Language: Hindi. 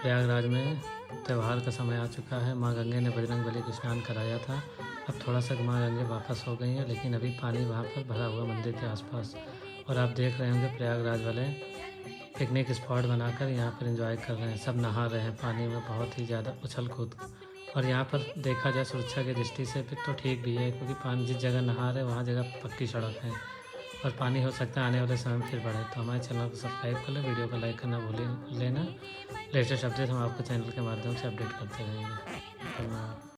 प्रयागराज में त्यौहार का समय आ चुका है। माँ गंगे ने बजरंगबली को स्नान कराया था। अब थोड़ा सा माँ गंगे वापस हो गई हैं, लेकिन अभी पानी वहाँ पर भरा हुआ मंदिर के आसपास। और आप देख रहे होंगे प्रयागराज वाले पिकनिक स्पॉट बनाकर यहाँ पर एंजॉय कर रहे हैं। सब नहा रहे हैं पानी में, बहुत ही ज़्यादा उछल कूद। और यहाँ पर देखा जाए सुरक्षा की दृष्टि से फिर तो ठीक भी है, क्योंकि पानी जिस जगह नहा रहे हैं वहाँ जगह पक्की सड़क है और पानी हो सकता है आने वाले समय में फिर बढ़े। तो हमारे चैनल को सब्सक्राइब कर लें, वीडियो को लाइक करना भूल लेना। लेटेस्ट अपडेट हम आपको चैनल के माध्यम से अपडेट करते रहेंगे। धन्यवाद।